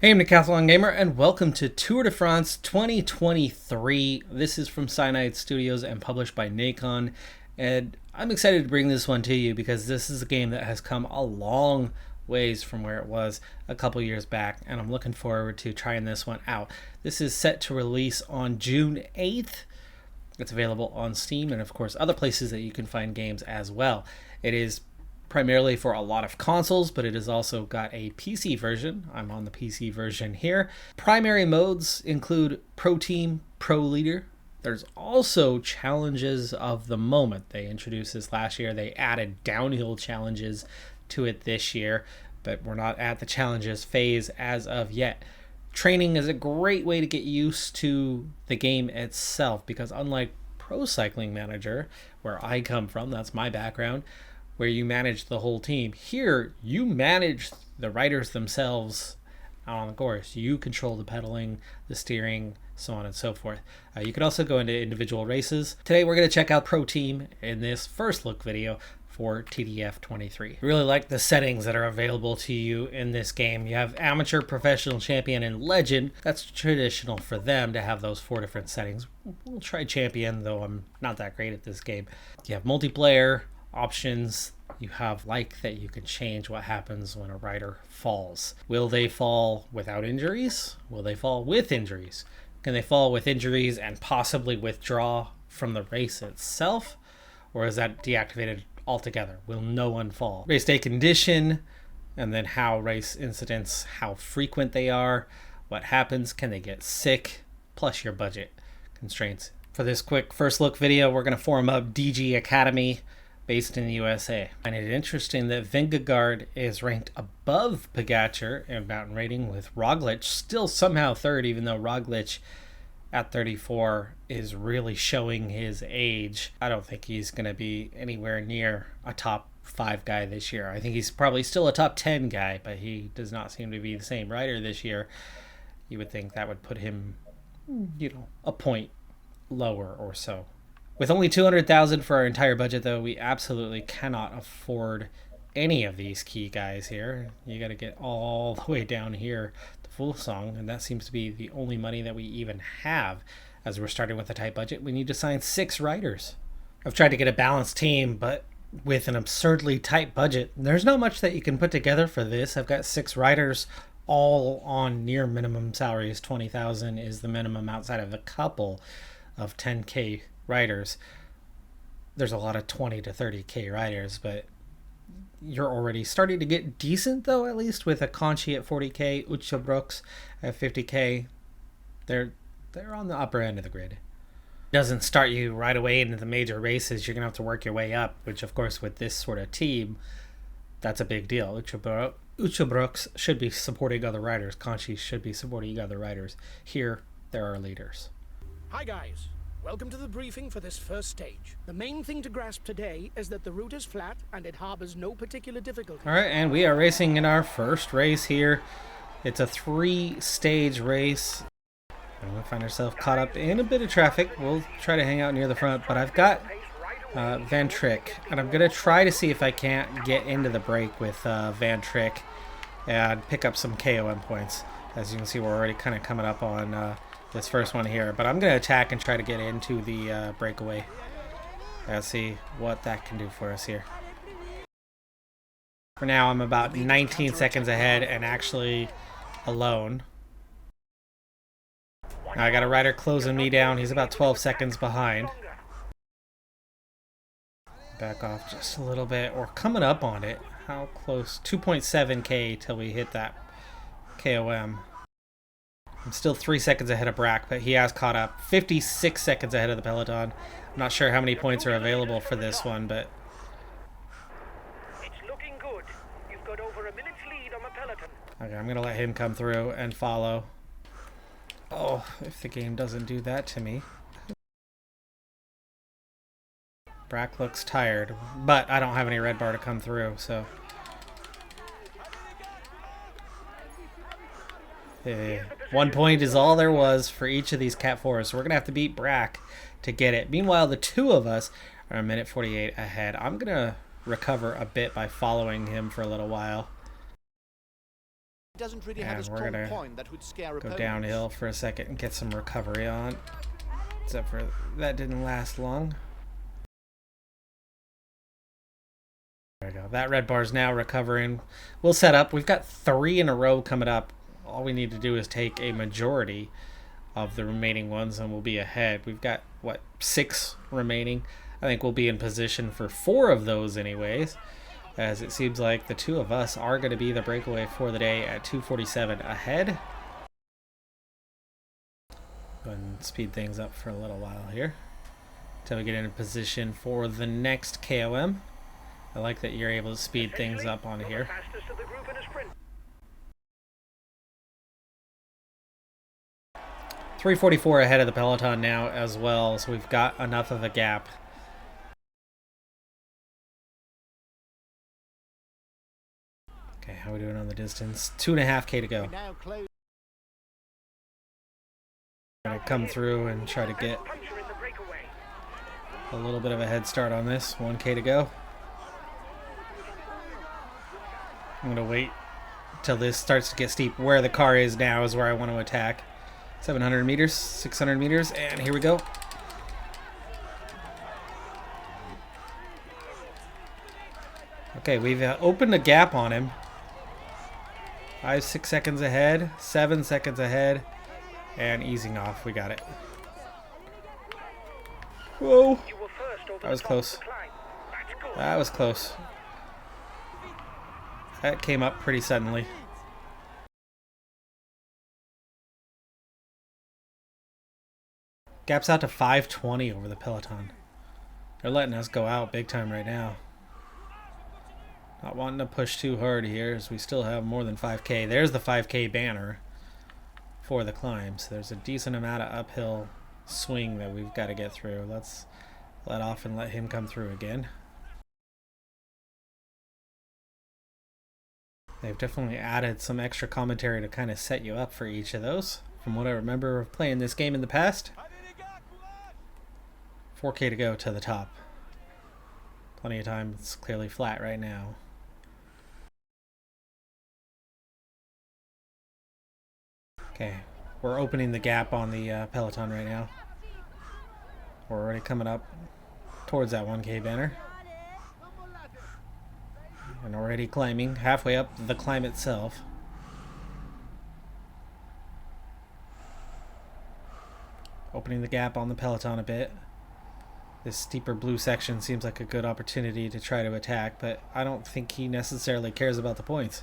Hey, I'm Decathlon Gamer, and welcome to Tour de France 2023. This is from Cyanide Studios and published by Nacon, and I'm excited to bring this one to you because this is a game that has come a long ways from where it was a couple years back, and I'm looking forward to trying this one out. This is set to release on June 8th. It's available on Steam and, of course, other places that you can find games as well. It is primarily for a lot of consoles, but it has also got a PC version. I'm on the PC version here. Primary modes include Pro Team, Pro Leader. There's also challenges of the moment. They introduced this last year. They added downhill challenges to it this year, but we're not at the challenges phase as of yet. Training is a great way to get used to the game itself because unlike Pro Cycling Manager, where I come from, that's my background, where you manage the whole team. Here, you manage the riders themselves out on the course. You control the pedaling, the steering, so on and so forth. You can also go into individual races. Today, we're going to check out Pro Team in this first look video for TDF 23. I really like the settings that are available to you in this game. You have Amateur, Professional, Champion, and Legend. That's traditional for them to have those 4 different settings. We'll try Champion, though I'm not that great at this game. You have Multiplayer, options. You have like that you can change what happens when a rider falls. Will they fall without injuries? Will they fall with injuries? Can they fall with injuries and possibly withdraw from the race itself? Or is that deactivated altogether? Will no one fall? Race day condition, and then how race incidents, how frequent they are, what happens, can they get sick, plus your budget constraints. For this quick first look video, we're going to form up DG Academy based in the USA. I find it interesting that Vingegaard is ranked above Pogačar in mountain rating, with Roglic still somehow third, even though Roglic at 34 is really showing his age. I don't think he's going to be anywhere near a top 5 guy this year. I think he's probably still a top 10 guy, but he does not seem to be the same rider this year. You would think that would put him, a point lower or so. With only $200,000 for our entire budget, though, we absolutely cannot afford any of these key guys here. You got to get all the way down here to Fuglsang, and that seems to be the only money that we even have. As we're starting with a tight budget, we need to sign 6 riders. I've tried to get a balanced team, but with an absurdly tight budget, there's not much that you can put together for this. I've got 6 riders all on near minimum salaries. $20,000 is the minimum outside of a couple of 10K riders. There's a lot of 20 to 30K riders, but you're already starting to get decent, though, at least with a Conchi at 40K, Ucha Brooks at 50K. They're on the upper end of the grid. It doesn't start you right away into the major races. You're gonna have to work your way up, which of course with this sort of team, that's a big deal. Ucha Brooks should be supporting other riders. Conchi should be supporting other riders. Here, there are leaders. Hi guys. Welcome to the briefing for this first stage. The main thing to grasp today is that the route is flat and it harbors no particular difficulty. All right, and we are racing in our first race here. It's a 3-stage race. And we'll find ourselves caught up in a bit of traffic. We'll try to hang out near the front, but I've got Van Trick, and I'm going to try to see if I can't get into the break with Van Trick and pick up some KOM points. As you can see, we're already kind of coming up on this first one here, but I'm going to attack and try to get into the breakaway. Let's see what that can do for us here. For now, I'm about 19 seconds ahead and actually alone. Now I got a rider closing me down. He's about 12 seconds behind. Back off just a little bit. We're coming up on it. How close? 2.7K till we hit that KOM. I'm still 3 seconds ahead of Brack, but he has caught up. 56 seconds ahead of the peloton. I'm not sure how many points are available for this one, but It's looking good. You've got over a minute's lead on the peloton. okay, I'm gonna let him come through and follow. Oh, if the game doesn't do that to me. Brack looks tired, but I don't have any red bar to come through, so. Hey, 1 point is all there was for each of these Cat 4s, so we're going to have to beat Brack to get it. Meanwhile, the 2 of us are a minute 48 ahead. I'm going to recover a bit by following him for a little while. Doesn't really have a And we're strong gonna point that would scare go opponents. downhill for a second and get some recovery on. Except for that didn't last long. There we go. That red bar is now recovering. We'll set up. We've got 3 in a row coming up. All we need to do is take a majority of the remaining ones and we'll be ahead. We've got, what, 6 remaining? I think we'll be in position for 4 of those anyways, as it seems like the 2 of us are going to be the breakaway for the day at 2:47 ahead. Go ahead and speed things up for a little while here until we get into position for the next KOM. I like that you're able to speed things up on here. 3:44 ahead of the peloton now as well, so we've got enough of a gap. Okay, how are we doing on the distance? 2.5K to go. Gonna come through and try to get a little bit of a head start on this. 1K to go. I'm gonna wait till this starts to get steep. Where the car is now is where I want to attack. 700 meters, 600 meters, and here we go. Okay, we've opened a gap on him. 5-6 seconds ahead, 7 seconds ahead, and easing off. We got it. Whoa! That was close. That was close. That came up pretty suddenly. Gap's out to 5:20 over the peloton. They're letting us go out big time right now. Not wanting to push too hard here as we still have more than 5K. There's the 5K banner for the climbs. There's a decent amount of uphill swing that we've got to get through. Let's let off and let him come through again. They've definitely added some extra commentary to kind of set you up for each of those, from what I remember of playing this game in the past. 4K to go to the top. Plenty of time. It's clearly flat right now. Okay, we're opening the gap on the peloton right now. We're already coming up towards that 1K banner. And already climbing, halfway up the climb itself. Opening the gap on the peloton a bit. This steeper blue section seems like a good opportunity to try to attack, but I don't think he necessarily cares about the points.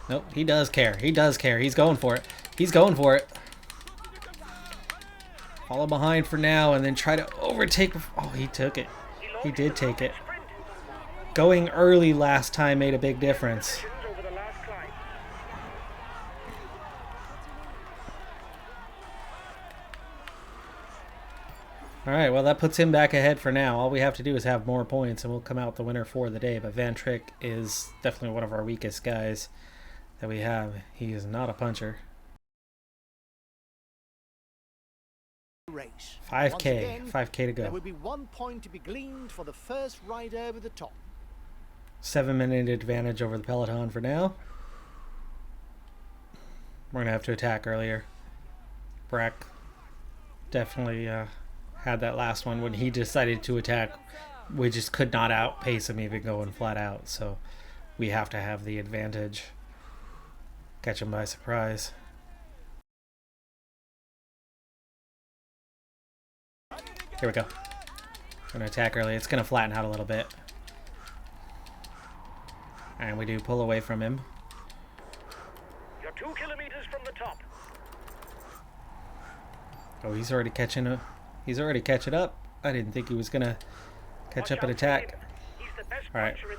Nope, he does care. He does care. He's going for it. He's going for it. Follow behind for now and then try to overtake. Oh, he took it. He did take it. Going early last time made a big difference. Alright, well that puts him back ahead for now. All we have to do is have more points and we'll come out the winner for the day. But Van Trick is definitely one of our weakest guys that we have. He is not a puncher. 5K. 5K to go. There would be 1 point to be gleaned for the first rider over the top. 7-minute advantage over the peloton for now. We're going to have to attack earlier. Brack definitely had that last one when he decided to attack. We just could not outpace him even going flat out. So we have to have the advantage. Catch him by surprise. Here we go. We're going to attack early. It's going to flatten out a little bit. And we do pull away from him. You're 2 kilometers from the top. Oh, he's already catching up. He's already catching up. I didn't think he was going to catch up and attack. All right. We're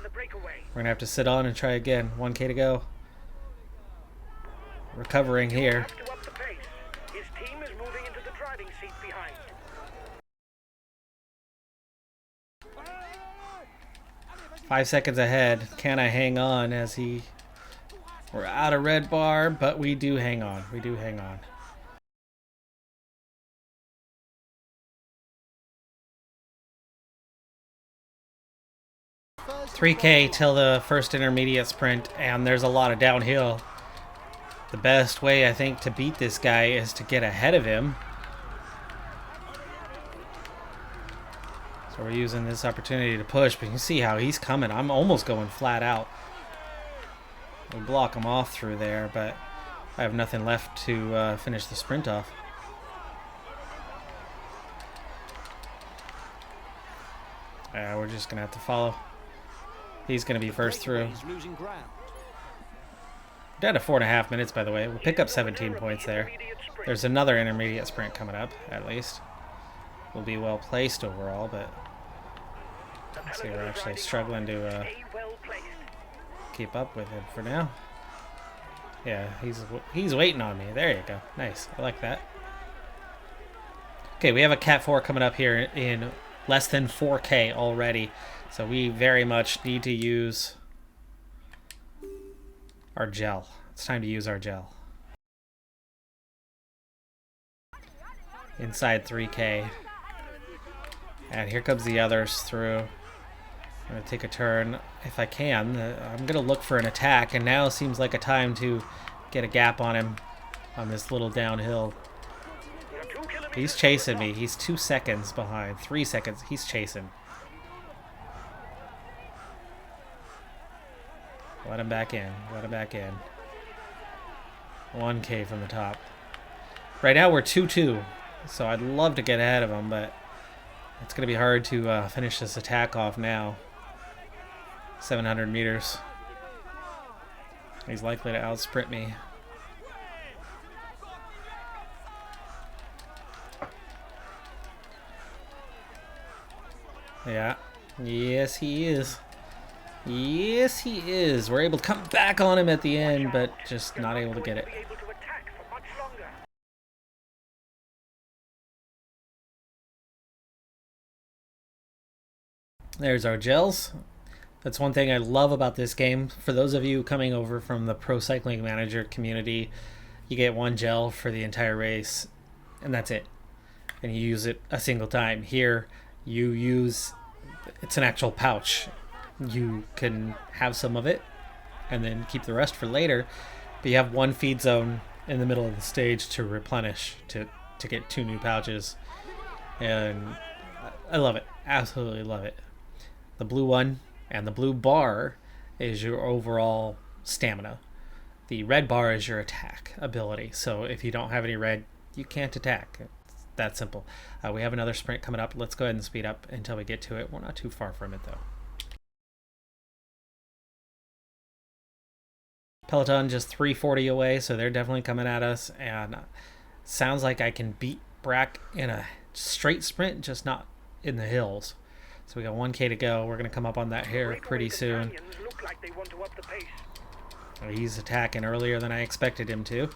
going to have to sit on and try again. 1K to go. Recovering here. His team is moving into the driving seat behind. 5 seconds ahead. Can I hang on as he... We're out of red bar, but we do hang on. We do hang on. first 3K long till the first intermediate sprint, and there's a lot of downhill. The best way, I think, to beat this guy is to get ahead of him. So we're using this opportunity to push, but you can see how he's coming. I'm almost going flat out. We block him off through there, but I have nothing left to finish the sprint off. We're just going to have to follow. He's going to be first through. Breakaway is losing ground. Down to 4.5 minutes, by the way. We'll pick up 17 points there. There's another intermediate sprint coming up, at least. We'll be well placed overall, but let's see, we're actually struggling to keep up with him for now. Yeah, he's waiting on me. There you go. Nice. I like that. Okay, we have a Cat 4 coming up here in less than 4K already, so we very much need to use our gel. It's time to use our gel. Inside 3K. And here comes the others through. I'm going to take a turn if I can. I'm going to look for an attack, and now seems like a time to get a gap on him on this little downhill. He's chasing me. He's 2 seconds behind. 3 seconds. He's chasing. Let him back in. Let him back in. 1K from the top. Right now we're 2-2. So I'd love to get ahead of him, but it's going to be hard to finish this attack off now. 700 meters. He's likely to outsprint me. Yeah. Yes, he is. Yes, he is. We're able to come back on him at the end, but just not able to get it. There's our gels. That's one thing I love about this game. For those of you coming over from the Pro Cycling Manager community, you get one gel for the entire race, and that's it. And you use it a single time. Here, you use, it's an actual pouch. You can have some of it and then keep the rest for later, but you have one feed zone in the middle of the stage to replenish, to get 2 new pouches. And I love it. Absolutely love it. The blue one and the blue bar is your overall stamina. The red bar is your attack ability. So if you don't have any red, you can't attack. It's that simple. We have another sprint coming up. Let's go ahead and speed up until we get to it. We're not too far from it, though. Peloton just 340 away, so they're definitely coming at us. And sounds like I can beat Brack in a straight sprint, just not in the hills. So we got 1K to go. We're going to come up on that here pretty soon. He's attacking earlier than I expected him to.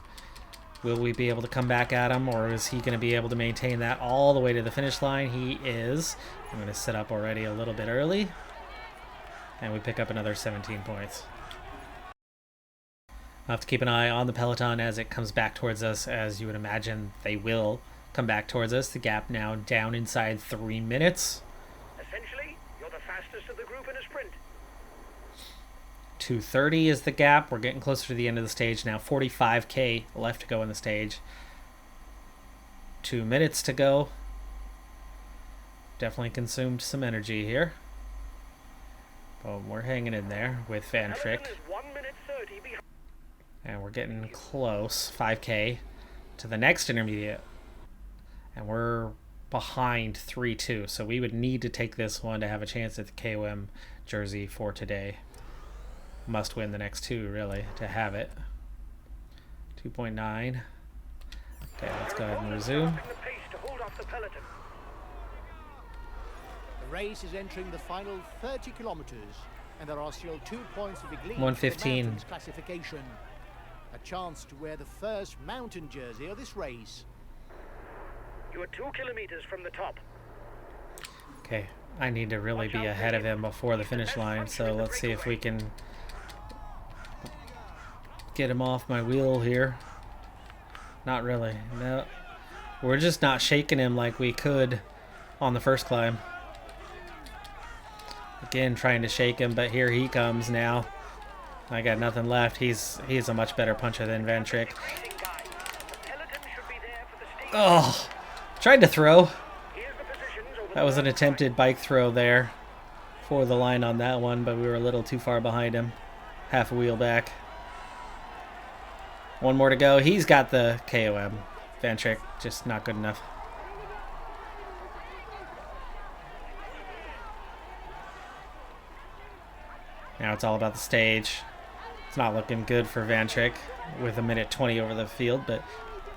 Will we be able to come back at him, or is he going to be able to maintain that all the way to the finish line? He is. I'm going to set up already a little bit early. And we pick up another 17 points. I'll have to keep an eye on the Peloton as it comes back towards us, as you would imagine they will come back towards us. The gap now down inside 3 minutes. Essentially, you're the fastest of the group in a sprint. 2:30 is the gap. We're getting closer to the end of the stage now. 45K left to go in the stage. 2 minutes to go. Definitely consumed some energy here. But we're hanging in there with Van Trick. And we're getting close, 5K, to the next intermediate. And we're behind 3-2. So we would need to take this one to have a chance at the KOM jersey for today. Must win the next 2, really, to have it. 2.9. Okay, let's go ahead and resume. The race is entering the final 30 kilometers, and there are still 2 points to be gleaned 1:15. from the classification. A chance to wear the first mountain jersey of this race. You are 2 kilometers from the top. Okay, I need to really be ahead of him before the finish line, so let's see if we can get him off my wheel here. Not really. No, we're just not shaking him like we could on the first climb. Again, trying to shake him, but here he comes now. I got nothing left. He's a much better puncher than Van Trick. Oh, tried to throw. That was an attempted bike throw there for the line on that one, but we were a little too far behind him. Half a wheel back. One more to go. He's got the KOM. Van Trick, just not good enough. Now it's all about the stage. It's not looking good for Van Trick with 1:20 over the field, but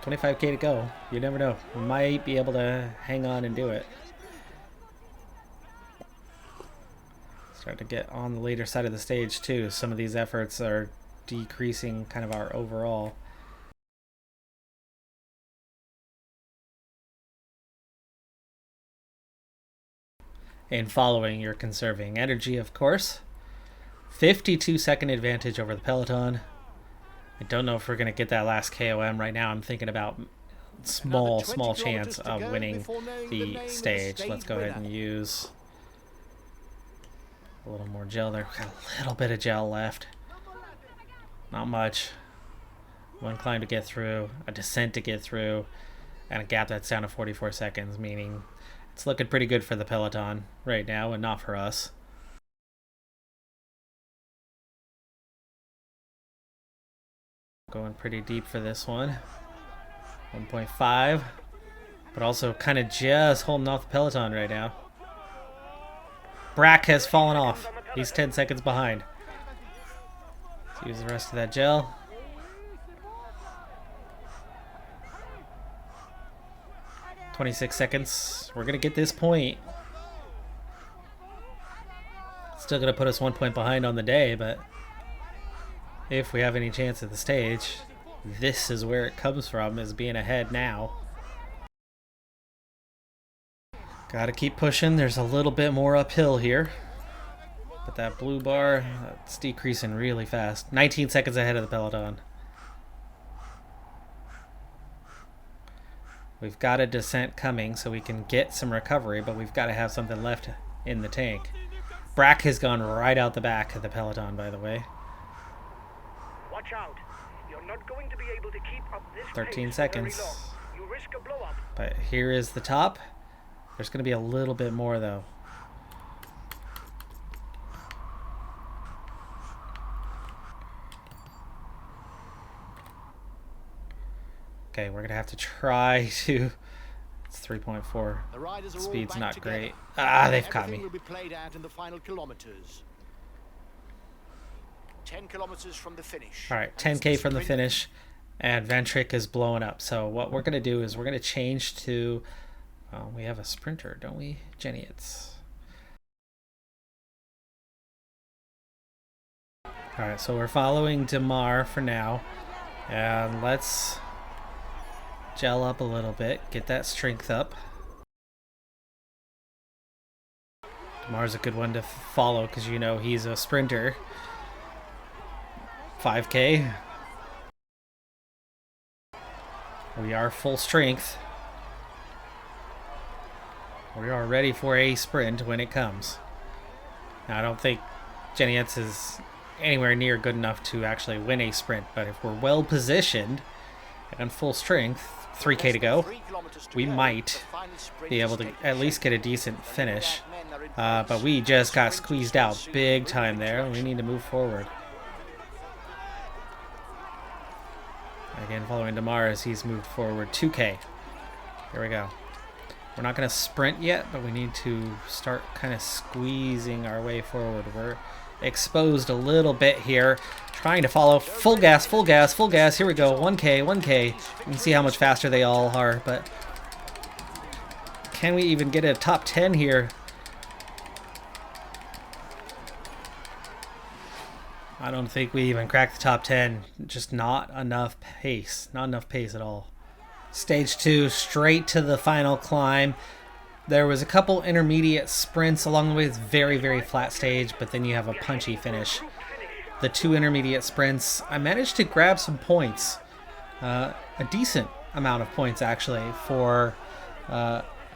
25K to go. You never know. We might be able to hang on and do it. Start to get on the later side of the stage too. Some of these efforts are decreasing kind of our overall. And following, you're conserving energy, of course. 52-second advantage over the peloton. I don't know if we're going to get that last KOM right now. I'm thinking about small chance of winning the stage. Let's go ahead and use a little more gel there. Got a little bit of gel left. Not much. One climb to get through, a descent to get through, and a gap that's down to 44 seconds, meaning it's looking pretty good for the peloton right now and not for us. Going pretty deep for this one. 1.5, but also kind of just holding off the peloton right now. Brack has fallen off. He's 10 seconds behind. Let's use the rest of that gel. "26 seconds. We're going to get this point. Still going to put us 1 point behind on the day, but if we have any chance at the stage, this is where it comes from, is being ahead now. Gotta keep pushing. There's a little bit more uphill here. But that blue bar, it's decreasing really fast. 19 seconds ahead of the peloton. We've got a descent coming so we can get some recovery, but we've got to have something left in the tank. Brack has gone right out the back of the peloton, by the way. Watch out. You're not going to be able to keep up this 13 seconds. You risk a blow up. But here is the top. There's going to be a little bit more, though. Okay, we're going to have to try to... It's 3.4. Speed's not great. Ah, they've caught me. Will be played out in the final kilometers. 10 kilometers from the finish. All right, 10K from the finish, and Van Trick is blowing up. So what we're going to do is we're going to change to... we have a sprinter, don't we? Jenny, it's... All right, so we're following Demar for now. And let's gel up a little bit, get that strength up. Demar's a good one to follow because you know he's a sprinter. 5K. We are full strength. We are ready for a sprint when it comes. Now, I don't think Jenny Etz is anywhere near good enough to actually win a sprint, but if we're well positioned and full strength, 3K to go, we might be able to at least get a decent finish. But we just got squeezed out big time there. We need to move forward. Again, following Demar as he's moved forward. 2K. Here we go. We're not going to sprint yet, but we need to start kind of squeezing our way forward. We're exposed a little bit here. Trying to follow. Full gas, full gas, full gas. Here we go. 1K, 1K. You can see how much faster they all are, but can we even get a top 10 here? I don't think we even cracked the top 10. Just not enough pace. Not enough pace at all. Stage 2, straight to the final climb. There was a couple intermediate sprints along the way. It's very, very flat stage, but then you have a punchy finish. The 2 intermediate sprints, I managed to grab some points. A decent amount of points, actually, for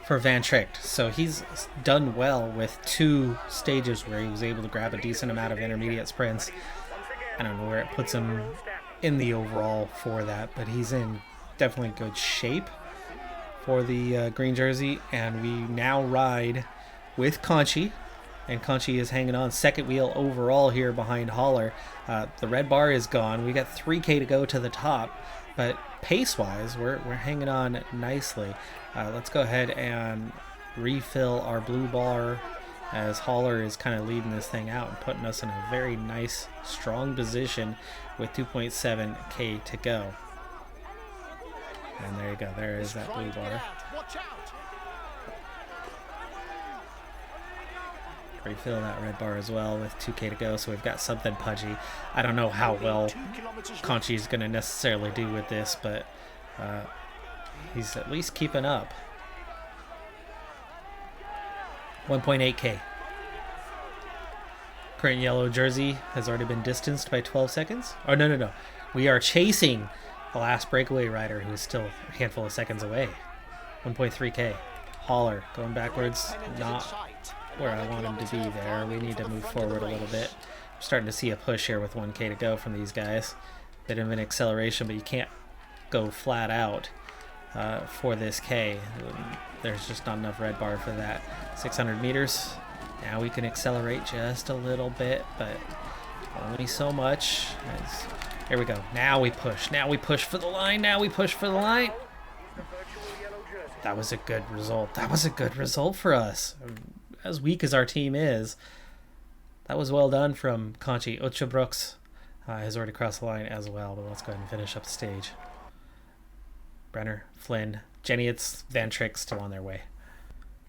for Van Tricht. So he's done well with 2 stages where he was able to grab a decent amount of intermediate sprints. I don't know where it puts him in the overall for that, but he's in definitely good shape for the green jersey. And we now ride with Conchi, and Conchi is hanging on second wheel overall here behind Haller. The red bar is gone. We got 3K to go to the top, but pace-wise, we're hanging on nicely. Let's go ahead and refill our blue bar as Haller is kind of leading this thing out and putting us in a very nice, strong position with 2.7K to go. And there you go. There is that blue bar. Refill that red bar as well with 2K to go, so we've got something pudgy. I don't know how well Conchi's going to necessarily do with this, but he's at least keeping up. 1.8K. Current yellow jersey has already been distanced by 12 seconds. Oh, no. We are chasing the last breakaway rider who is still a handful of seconds away. 1.3K. Haller going backwards. Not where I want him to be there. We need to move forward a little bit. I'm starting to see a push here with 1K to go from these guys. Bit of an acceleration, but you can't go flat out for this K. There's just not enough red bar for that. 600 meters. Now we can accelerate just a little bit, but only so much. Here we go. Now we push. Now we push for the line. Now we push for the line. That was a good result. That was a good result for us. As weak as our team is, that was well done from Conchi. Ucha has already crossed the line as well, but let's go ahead and finish up the stage. Brenner, Flynn, Jenietz, Van Tricht still on their way.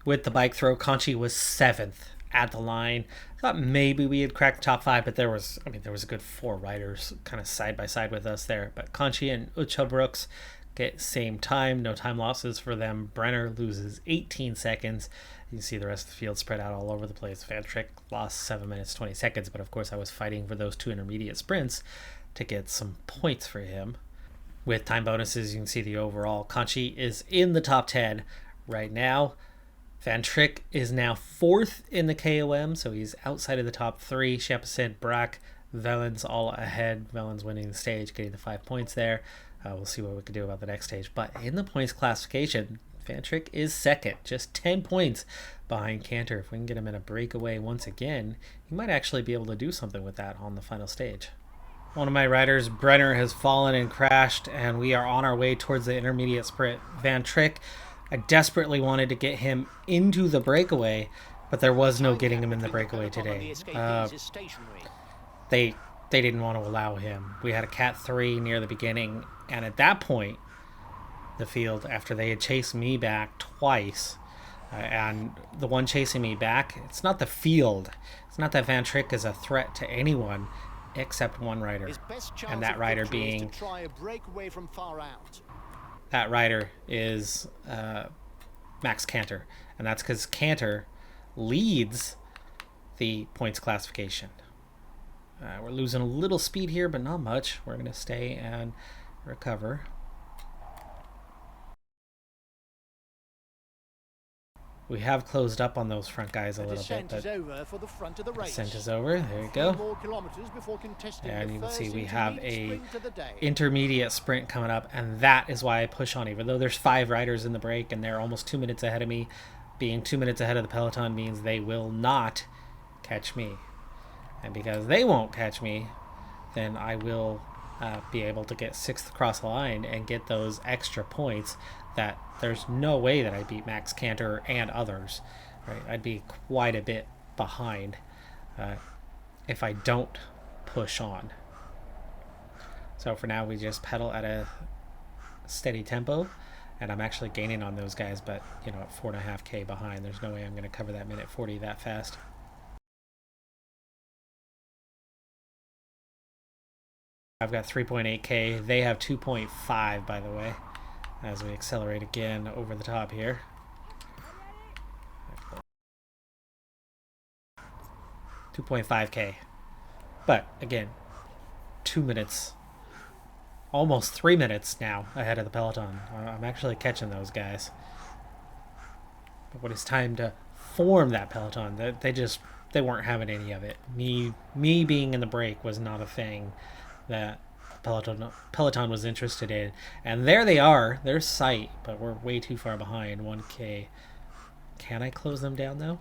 With the bike throw, Conchi was 7th at the line. I thought maybe we had cracked the top 5, but there was a good 4 riders kind of side by side with us there. But Conchi and Ucha get same time, no time losses for them. Brenner loses 18 seconds. You can see the rest of the field spread out all over the place. Van Tricht lost 7 minutes, 20 seconds, but of course I was fighting for those 2 intermediate sprints to get some points for him. With time bonuses, you can see the overall. Conchi is in the top 10 right now. Van Tricht is now 4th in the KOM, so he's outside of the top 3. Champs-Elysées, Braque, Velens all ahead. Velens winning the stage, getting the 5 points there. We'll see what we can do about the next stage. But in the points classification, Van Tricht is 2nd, just 10 points behind Cantor. If we can get him in a breakaway once again, he might actually be able to do something with that on the final stage. One of my riders, Brenner, has fallen and crashed, and we are on our way towards the intermediate sprint. Van Tricht, I desperately wanted to get him into the breakaway, but there was no getting him in the breakaway today. They didn't want to allow him. We had a Cat 3 near the beginning, and at that point, the field, after they had chased me back twice, and the one chasing me back, it's not the field. It's not that Van Tricht is a threat to anyone except one rider, and that rider being that rider is Max Cantor, and that's because Cantor leads the points classification. We're losing a little speed here, but not much. We're going to stay and recover. We have closed up on those front guys a little bit, but descent is over. There you go. And you can see we have a intermediate sprint coming up, and that is why I push on. Even though there's 5 riders in the break and they're almost 2 minutes ahead of me, being 2 minutes ahead of the peloton means they will not catch me. And because they won't catch me, then I will be able to get 6th across the line and get those extra points that there's no way that I beat Max Cantor and others. Right? I'd be quite a bit behind if I don't push on. So for now, we just pedal at a steady tempo, and I'm actually gaining on those guys, but at 4.5K behind, there's no way I'm going to cover that minute 40 that fast. I've got 3.8K. They have 2.5, by the way, as we accelerate again over the top here. $2.5K. But again, 2 minutes, almost 3 minutes now ahead of the peloton. I'm actually catching those guys. when it's time to form that peloton, they weren't having any of it. Me being in the break was not a thing that Peloton was interested in. And there they are. There's sight, but we're way too far behind. 1K. Can I close them down though?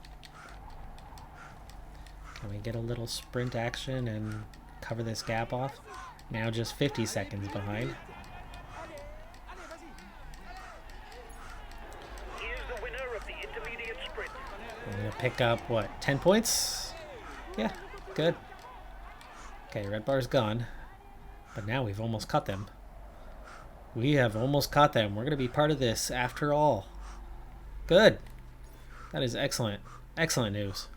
Can we get a little sprint action and cover this gap off? Now just 50 seconds behind. Here's the winner of the intermediate sprint. I'm gonna pick up what, 10 points? Yeah, good. Okay, red bar's gone. But now we've almost caught them. We have almost caught them. We're gonna be part of this after all. Good. That is excellent. Excellent news.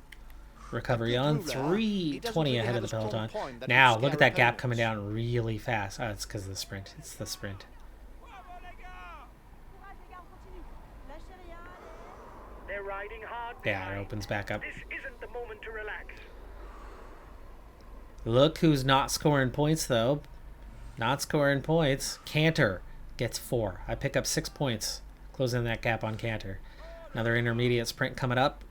Recovery on 320 ahead of the peloton. Now, look at that gap coming down really fast. Oh, it's because of the sprint. It's the sprint. They're riding hard. Yeah, it opens back up. This isn't the moment to relax. Look who's not scoring points, though. Not scoring points. Cantor gets 4. I pick up 6 points, closing that gap on Cantor. Another intermediate sprint coming up,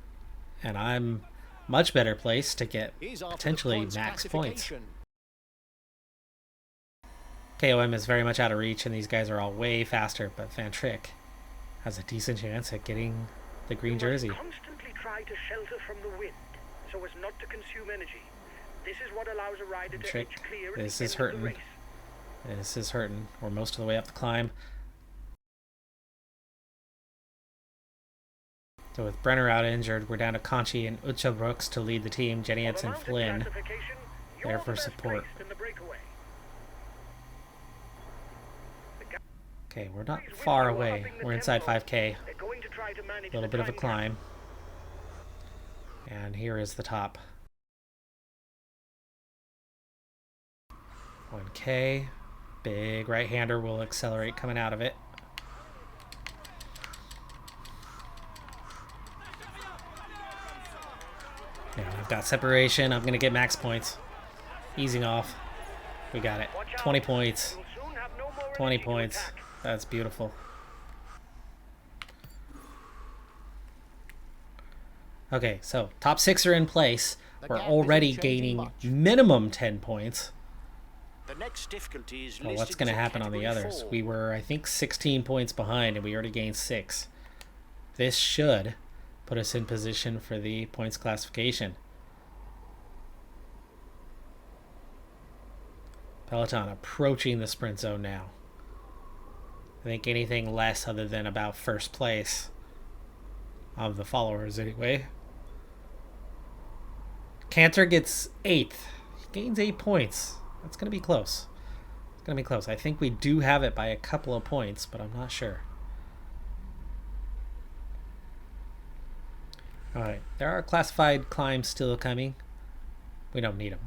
and I'm much better placed to get potentially max points. KOM is very much out of reach, and these guys are all way faster, but Van Trick has a decent chance at getting the green jersey. Constantly try to shelter from the wind so as not to consume energy. This is what allows a rider to edge clear at This the is end of the hurting. race. This is hurting. We're most of the way up the climb. So with Brenner out injured, we're down to Conchi and Ucha Brooks to lead the team. Jenny On the Etz and mountain Flynn classification, there you're for the best support. placed in the breakaway. Okay, we're not With far you away. upping the We're inside tempo, 5K. they're going to try to manage A little the bit of a time gap. climb. And here is the top. 1K. Big right-hander will accelerate coming out of it. Now I've got separation. I'm going to get max points. Easing off. We got it. Watch out. 20 points. You'll soon have no more 20 energy to points. attack. That's beautiful. Okay, so top 6 are in place. We're already gaining minimum 10 points. The next difficulty is Well, what's going to happen on the others? We were, I think, 16 points behind, and we already gained 6. This should put us in position for the points classification. Peloton approaching the sprint zone now. I think anything less other than about first place of the followers anyway. Cantor gets 8th. He gains 8 points. That's going to be close. It's going to be close. I think we do have it by a couple of points, but I'm not sure. Alright, there are classified climbs still coming. We don't need them.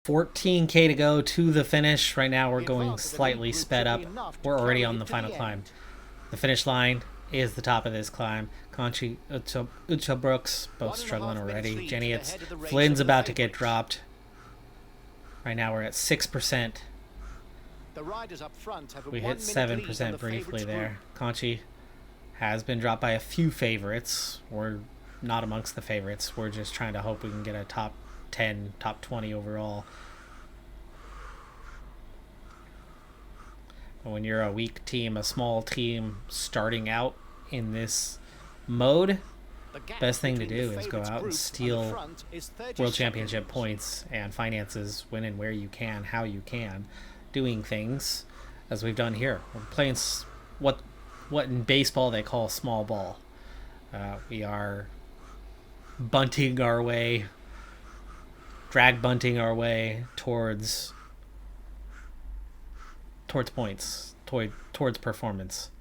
$14K to go to the finish. Right now we're going slightly sped up. We're already on the final climb. The finish line is the top of this climb. Conchi, Ucha Brooks, both struggling already. Jenny, Flynn's about to get dropped. Right now we're at 6%. The riders up front have a We 1 hit minute lead on 7% the briefly favourites there. group. Conchi has been dropped by a few favorites. We're not amongst the favorites. We're just trying to hope we can get a top 10, top 20 overall. When you're a weak team, a small team starting out in this mode, The gap best thing to between do the is go favourites out and group on the steal front is 30 World Championship seconds. points and finances when and where you can, how you can, doing things as we've done here. We're playing what in baseball they call small ball. We are bunting our way, drag bunting our way towards points, towards performance.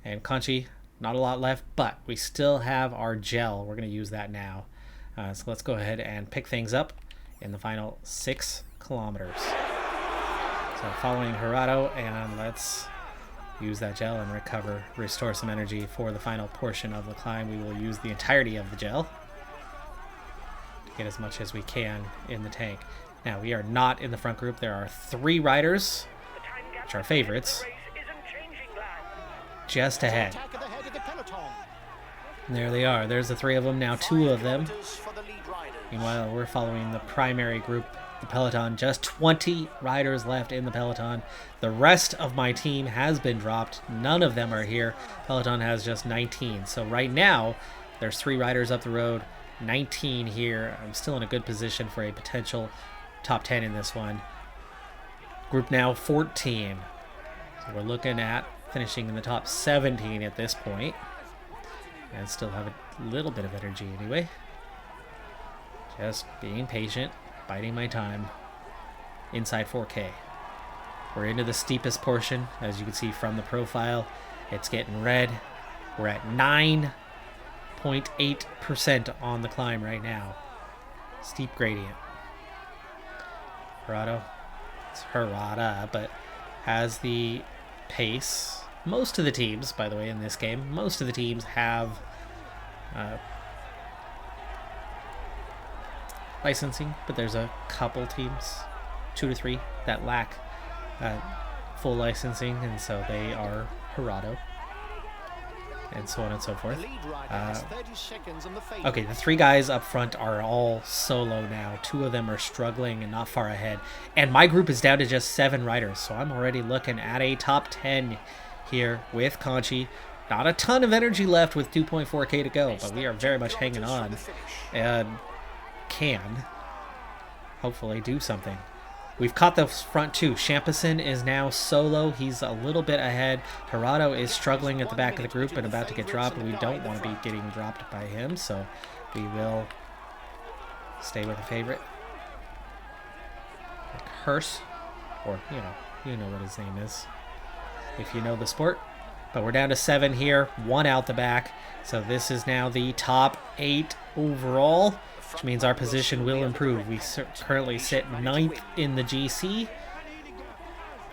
And Conchi, not a lot left, but we still have our gel. We're going to use that now. So let's go ahead and pick things up in the final 6 kilometers. So following Gerardo, and let's use that gel and restore some energy for the final portion of the climb. We will use the entirety of the gel to get as much as we can in the tank. Now, we are not in the front group. There are 3 riders, The time gap which are at the end of the favorites, race isn't changing, lad. just ahead. Attack at the head of the peloton. And there they are. There's the 3 of them. Now 2 of them. Kilometers for the lead riders. Meanwhile, we're following the primary group, the peloton. Just 20 riders left in the peloton. The rest of my team has been dropped. None of them are here. Peloton has just 19. So right now, there's 3 riders up the road, 19 here. I'm still in a good position for a potential top 10 in this one. Group now 14. So we're looking at finishing in the top 17 at this point. And still have a little bit of energy anyway. Just being patient, biding my time. Inside 4K. We're into the steepest portion, as you can see from the profile. It's getting red. We're at 9.8% on the climb right now. Steep gradient. Harada, it's Harada, but has the pace. Most of the teams, by the way, in this game, most of the teams have licensing, but there's a couple teams, 2 to 3, that lack full licensing, and so they are Harado, and so on and so forth. The lead rider has 30 seconds on the fade. Okay, the 3 guys up front are all solo now. 2 of them are struggling and not far ahead, and my group is down to just 7 riders, so I'm already looking at a top 10 here with Conchi. Not a ton of energy left with 2.4K to go, but we are very much hanging on and can hopefully do something. We've caught the front 2. Champs-Elysées is now solo. He's a little bit ahead. Harado is struggling at the back of the group and about to get dropped. We don't want to be getting dropped by him, so we will stay with a favorite. Like Hearse, or you know what his name is, if you know the sport. But we're down to 7 here, 1 out the back. So this is now the top 8 overall, which means our position will improve. We currently sit 9th in the GC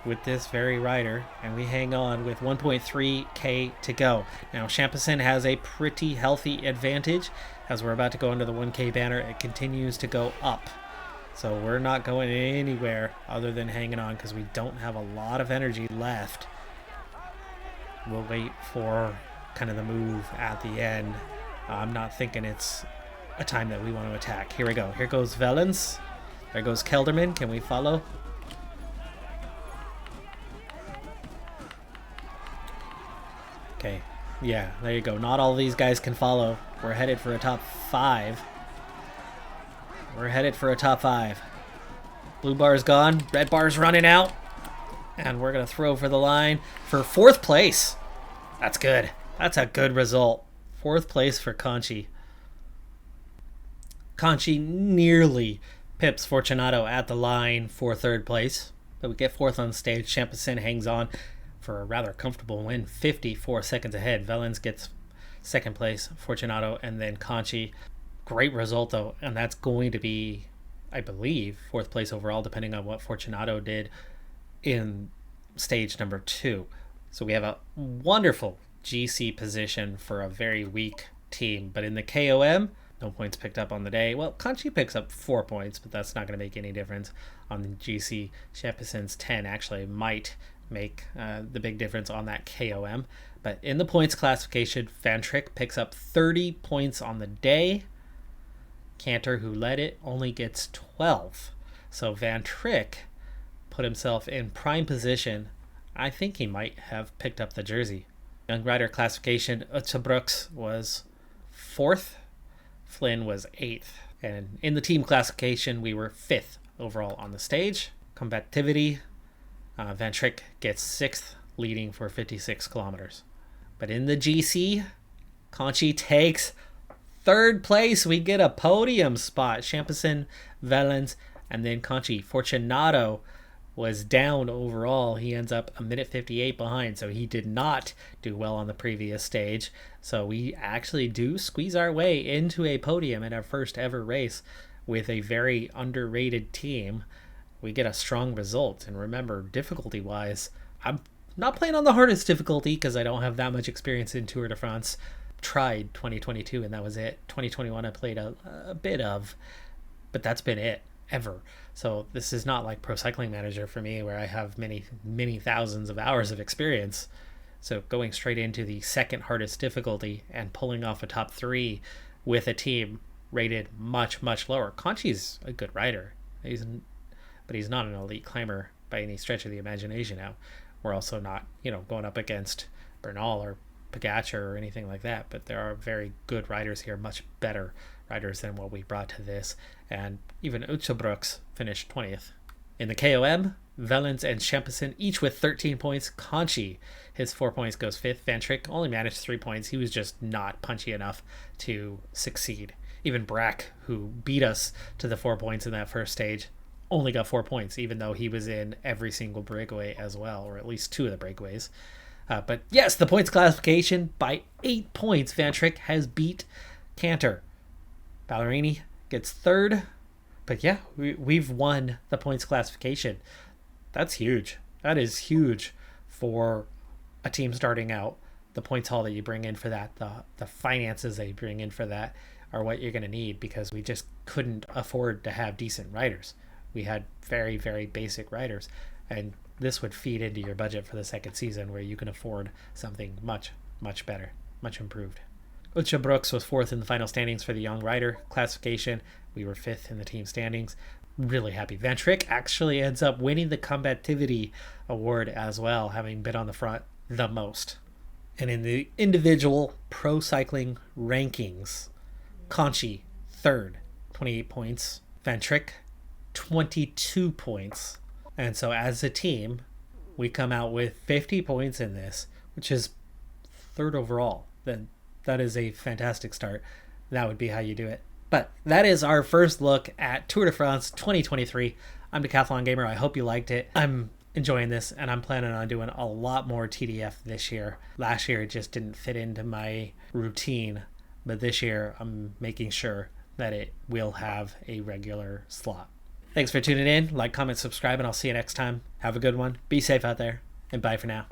with this very rider, and we hang on with 1.3K to go. Now, Champs-Elysées has a pretty healthy advantage. As we're about to go under the 1K banner, it continues to go up. So we're not going anywhere other than hanging on because we don't have a lot of energy left. We'll wait for kind of the move at the end. I'm not thinking it's a time that we want to attack. Here we go. Here goes Velens. There goes Kelderman. Can we follow? Okay. Yeah, there you go. Not all these guys can follow. We're headed for a top 5. We're headed for a top 5. Blue bar's gone. Red bar's running out. And we're going to throw for the line for 4th place. That's good. That's a good result. 4th place for Conchi. Conchi nearly pips Fortunato at the line for 3rd place. But we get 4th on stage. Champs-Elysées hangs on for a rather comfortable win. 54 seconds ahead. Velens gets 2nd place. Fortunato and then Conchi. Great result, though. And that's going to be, I believe, 4th place overall, depending on what Fortunato did in stage number 2. So we have a wonderful GC position for a very weak team. But in the KOM, no points picked up on the day. Well, Conchi picks up 4 points, but that's not going to make any difference on the GC. Champs-Elysées 10 actually might make the big difference on that KOM. But in the points classification, Van Trick picks up 30 points on the day. Cantor, who led it, only gets 12. So Van Trick put himself in prime position. I think he might have picked up the jersey. Young rider classification, Brooks was 4th. Flynn was 8th. And in the team classification, we were 5th overall on the stage. Combativity, Van Trick gets 6th, leading for 56 kilometers. But in the GC, Conchi takes 3rd place. We get a podium spot. Champs-Elysées, Velens, and then Conchi. Fortunato was down overall. He ends up 1:58 behind, so he did not do well on the previous stage. So we actually do squeeze our way into a podium in our first ever race with a very underrated team. We get a strong result. And remember, difficulty-wise, I'm not playing on the hardest difficulty because I don't have that much experience in Tour de France. Tried 2022 and that was it. 2021 I played a bit of, but that's been it. ever. So this is not like Pro Cycling Manager for me, where I have many thousands of hours of experience. So going straight into the second hardest difficulty and pulling off a top 3 with a team rated much lower. Conchi's a good rider, but he's not an elite climber by any stretch of the imagination. Now we're also not going up against Bernal or Pogacar or anything like that, but there are very good riders here, much better riders than what we brought to this. And even Utselbrooks finished 20th. In the KOM, Velens and Champs-Elysées each with 13 points. Conchi, his 4 points, goes 5th. Van Trick only managed 3 points. He was just not punchy enough to succeed. Even Brack, who beat us to the 4 points in that first stage, only got 4 points, even though he was in every single breakaway as well, or at least 2 of the breakaways. But yes, the points classification, by 8 points, Van Trick has beat Cantor. Ballerini gets 3rd. But yeah, we've won the points classification. That's huge. That is huge for a team starting out. The points haul that you bring in for that, the finances that you bring in for that are what you're going to need, because we just couldn't afford to have decent riders. We had very basic riders, and this would feed into your budget for the second season, where you can afford something much better, much improved. Utja Brooks was 4th in the final standings for the young rider classification. We were 5th in the team standings. Really happy. Van Trick actually ends up winning the combativity award as well, having been on the front the most. And in the individual pro cycling rankings, Conchi 3rd, 28 points. Van Trick 22 points. And so as a team, we come out with 50 points in this, which is 3rd overall. Then that is a fantastic start. That would be how you do it. But that is our first look at Tour de France 2023. I'm Decathlon Gamer. I hope you liked it. I'm enjoying this, and I'm planning on doing a lot more TDF this year. Last year, it just didn't fit into my routine. But this year, I'm making sure that it will have a regular slot. Thanks for tuning in. Like, comment, subscribe, and I'll see you next time. Have a good one. Be safe out there, and bye for now.